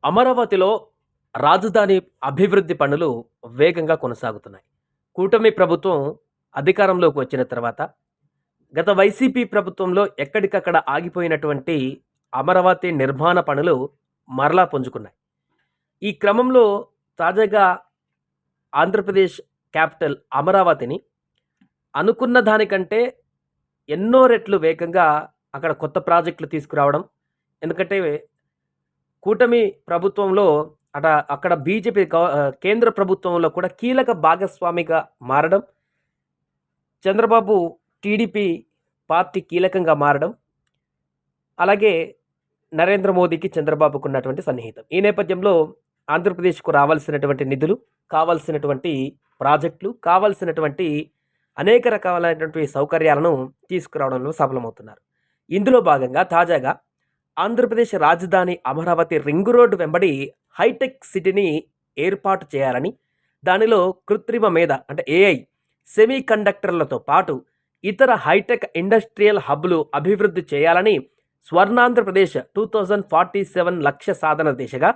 అమరావతిలో రాజధాని అభివృద్ధి పనులు వేగంగా కొనసాగుతున్నాయి. కూటమి ప్రభుత్వం అధికారంలోకి వచ్చిన తర్వాత, గత వైసీపీ ప్రభుత్వంలో ఎక్కడికక్కడ ఆగిపోయినటువంటి అమరావతి నిర్మాణ పనులు మరలా పుంజుకున్నాయి. ఈ క్రమంలో తాజాగా ఆంధ్రప్రదేశ్ క్యాపిటల్ అమరావతిని అనుకున్న దానికంటే ఎన్నో రెట్లు వేగంగా అక్కడ కొత్త ప్రాజెక్టులు తీసుకురావడం. ఎందుకంటే కూటమి ప్రభుత్వంలో అక్కడ బీజేపీ కేంద్ర ప్రభుత్వంలో కూడా కీలక భాగస్వామిగా మారడం, చంద్రబాబు టీడీపీ పార్టీ కీలకంగా మారడం, అలాగే నరేంద్ర మోదీకి చంద్రబాబుకు ఉన్నటువంటి సన్నిహితం. ఈ నేపథ్యంలో ఆంధ్రప్రదేశ్కు రావాల్సినటువంటి నిధులు, కావాల్సినటువంటి ప్రాజెక్టులు, కావాల్సినటువంటి అనేక రకాలైనటువంటి సౌకర్యాలను తీసుకురావడంలో సఫలమవుతున్నారు. ఇందులో భాగంగా తాజాగా ఆంధ్రప్రదేశ్ రాజధాని అమరావతి రింగ్ రోడ్డు వెంబడి హైటెక్ సిటీని ఏర్పాటు చేయాలని, దానిలో కృత్రిమ మేధ అంటే ఏఐ, సెమీ కండక్టర్లతో పాటు ఇతర హైటెక్ ఇండస్ట్రియల్ హబ్లు అభివృద్ధి చేయాలని స్వర్ణాంధ్రప్రదేశ్ 2047 లక్ష్య సాధన దిశగా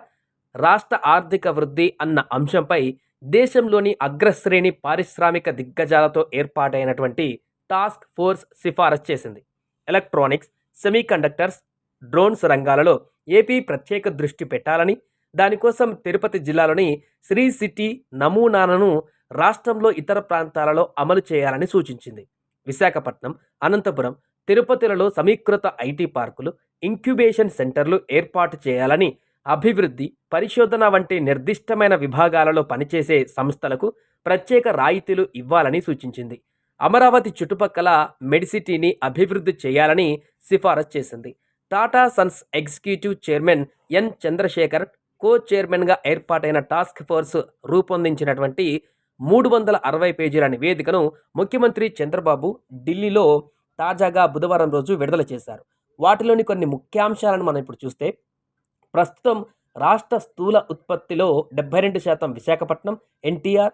రాష్ట్ర ఆర్థిక వృద్ధి అన్న అంశంపై దేశంలోని అగ్రశ్రేణి పారిశ్రామిక దిగ్గజాలతో ఏర్పాటైనటువంటి టాస్క్ ఫోర్స్ సిఫారసు చేసింది. ఎలక్ట్రానిక్స్, సెమీ కండక్టర్స్, డ్రోన్స్ రంగాలలో ఏపీ ప్రత్యేక దృష్టి పెట్టాలని, దానికోసం తిరుపతి జిల్లాలోని శ్రీ సిటీ నమూనాలను రాష్ట్రంలో ఇతర ప్రాంతాలలో అమలు చేయాలని సూచించింది. విశాఖపట్నం, అనంతపురం, తిరుపతిలలో సమీకృత ఐటీ పార్కులు, ఇంక్యుబేషన్ సెంటర్లు ఏర్పాటు చేయాలని, అభివృద్ధి, పరిశోధన వంటి నిర్దిష్టమైన విభాగాలలో పనిచేసే సంస్థలకు ప్రత్యేక రాయితీలు ఇవ్వాలని సూచించింది. అమరావతి చుట్టుపక్కల మెడిసిటీని అభివృద్ధి చేయాలని సిఫారసు చేసింది. Tata Sons executive chairman N Chandrasekhar co చైర్మన్గా ఏర్పాటైన టాస్క్ ఫోర్స్ రూపొందించినటువంటి 360 పేజీల నివేదికను ముఖ్యమంత్రి చంద్రబాబు ఢిల్లీలో తాజాగా బుధవారం రోజు విడుదల చేశారు. వాటిలోని కొన్ని ముఖ్యాంశాలను మనం ఇప్పుడు చూస్తే, ప్రస్తుతం రాష్ట్ర స్థూల ఉత్పత్తిలో 72% విశాఖపట్నం, ఎన్టీఆర్,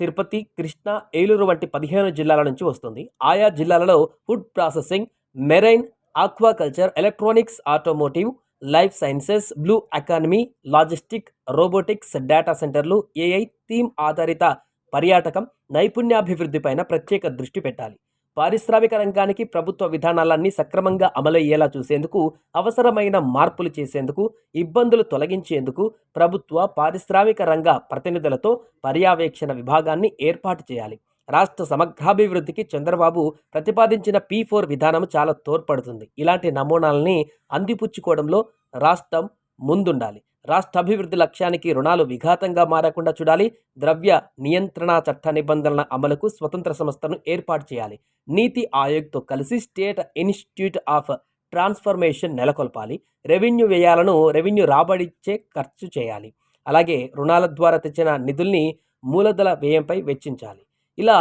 తిరుపతి, కృష్ణా, ఏలూరు వంటి 15 జిల్లాల నుంచి వస్తుంది. ఆయా జిల్లాలలో food processing, marine, aquaculture, electronics, automotive, life sciences, blue economy, logistic, robotics, data సెంటర్లు, ఏఐ, థీమ్ ఆధారిత పర్యాటకం, నైపుణ్యాభివృద్ధిపైన ప్రత్యేక దృష్టి పెట్టాలి. పారిశ్రామిక రంగానికి ప్రభుత్వ విధానాలన్నీ సక్రమంగా అమలయ్యేలా చూసేందుకు, అవసరమైన మార్పులు చేసేందుకు, ఇబ్బందులు తొలగించేందుకు ప్రభుత్వ పారిశ్రామిక రంగ ప్రతినిధులతో పర్యవేక్షణ విభాగాన్ని ఏర్పాటు చేయాలి. రాష్ట్ర సమగ్రాభివృద్ధికి చంద్రబాబు ప్రతిపాదించిన P4 విధానం చాలా తోడ్పడుతుంది. ఇలాంటి నమూనాలని అందిపుచ్చుకోవడంలో రాష్ట్రం ముందుండాలి. రాష్ట్ర అభివృద్ధి లక్ష్యానికి రుణాలు విఘాతంగా మారకుండా చూడాలి. ద్రవ్య నియంత్రణ చట్ట నిబంధనల అమలుకు స్వతంత్ర సంస్థను ఏర్పాటు చేయాలి. నీతి ఆయోగ్తో కలిసి స్టేట్ ఇన్స్టిట్యూట్ ఆఫ్ ట్రాన్స్ఫర్మేషన్ నెలకొల్పాలి. రెవెన్యూ వ్యయాలను రెవెన్యూ రాబడిచ్చే ఖర్చు చేయాలి. అలాగే రుణాల ద్వారా తెచ్చిన నిధుల్ని మూలధన వ్యయంపై వెచ్చించాలి. ఇలా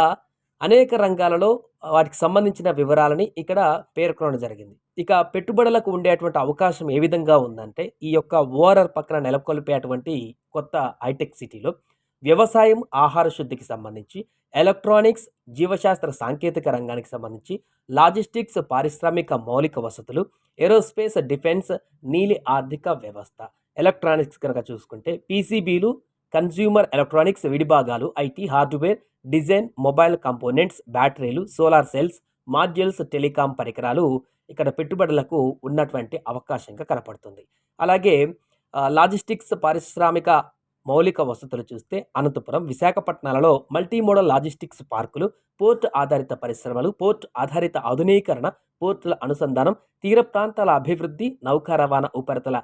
అనేక రంగాలలో వాటికి సంబంధించిన వివరాలని ఇక్కడ పేర్కొనడం జరిగింది. ఇక పెట్టుబడులకు ఉండేటువంటి అవకాశం ఏ విధంగా ఉందంటే, ఈ యొక్క ఓఆర్ఆర్ పక్కన నెలకొల్పేటువంటి కొత్త హైటెక్ సిటీలో వ్యవసాయం, ఆహార శుద్ధికి సంబంధించి, ఎలక్ట్రానిక్స్, జీవశాస్త్ర సాంకేతిక రంగానికి సంబంధించి, లాజిస్టిక్స్, పారిశ్రామిక మౌలిక వసతులు, ఏరోస్పేస్, డిఫెన్స్, నీలి ఆర్థిక వ్యవస్థ, ఎలక్ట్రానిక్స్ కనుక చూసుకుంటే పీసీబీలు, కన్జ్యూమర్ ఎలక్ట్రానిక్స్ విడిభాగాలు, IT, hardware, design, mobile components, బ్యాటరీలు, సోలార్ సెల్స్, మాడ్యూల్స్, టెలికాం పరికరాలు ఇక్కడ పెట్టుబడులకు ఉన్నటువంటి అవకాశంగా కనపడుతుంది. అలాగే లాజిస్టిక్స్, పారిశ్రామిక మౌలిక వసతులు చూస్తే అనంతపురం, విశాఖపట్నాలలో మల్టీమోడల్ లాజిస్టిక్స్ పార్కులు, పోర్ట్ ఆధారిత పరిశ్రమలు, పోర్ట్ ఆధారిత ఆధునీకరణ, పోర్టుల అనుసంధానం, తీర ప్రాంతాల అభివృద్ధి, నౌకా రవాణా, ఉపరితల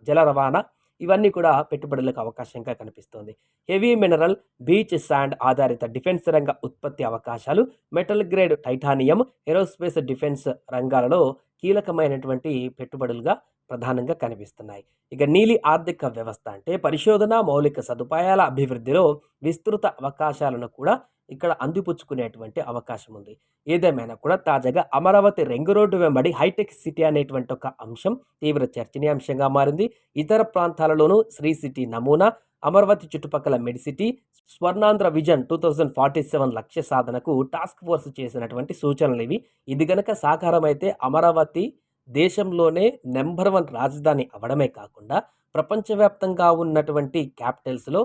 జల రవాణా, ఇవన్నీ కూడా పెట్టుబడులకు అవకాశంగా కనిపిస్తుంది. హెవీ మినరల్, బీచ్ శాండ్ ఆధారిత డిఫెన్స్ రంగ ఉత్పత్తి అవకాశాలు, metal grade titanium, aerospace, defence రంగాలలో కీలకమైనటువంటి పెట్టుబడులుగా ప్రధానంగా కనిపిస్తున్నాయి. ఇక నీలి ఆర్థిక వ్యవస్థ అంటే పరిశోధన, మౌలిక సదుపాయాల అభివృద్ధిలో విస్తృత అవకాశాలను కూడా ఇక్కడ అందిపుచ్చుకునేటువంటి అవకాశం ఉంది. ఏదేమైనా కూడా తాజాగా అమరావతి రింగ్ రోడ్డు వెంబడి హైటెక్ సిటీ అనేటువంటి ఒక అంశం తీవ్ర చర్చనీయాంశంగా మారింది. ఇతర ప్రాంతాలలోనూ శ్రీ సిటీ నమూనా, అమరావతి చుట్టుపక్కల మెడిసిటీ, స్వర్ణాంధ్ర విజన్ 2047 లక్ష్య సాధనకు టాస్క్ ఫోర్స్ చేసినటువంటి సూచనలు ఇవి. ఇది గనక సాకారమైతే అమరావతి దేశంలోనే నెంబర్ 1 రాజధాని అవడమే కాకుండా ప్రపంచవ్యాప్తంగా ఉన్నటువంటి క్యాపిటల్స్‌లో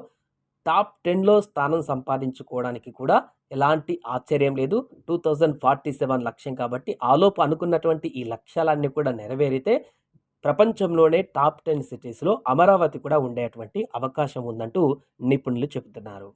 టాప్ 10లో స్థానం సంపాదించుకోవడానికి కూడా ఎలాంటి ఆశ్చర్యం లేదు. 2047 లక్ష్యం కాబట్టి ఆలోపు అనుకున్నటువంటి ఈ లక్ష్యాలన్నీ కూడా నెరవేరితే ప్రపంచంలోనే టాప్ 10 సిటీస్‌లో అమరావతి కూడా ఉండేటువంటి అవకాశం ఉందంటూ నిపుణులు చెబుతున్నారు.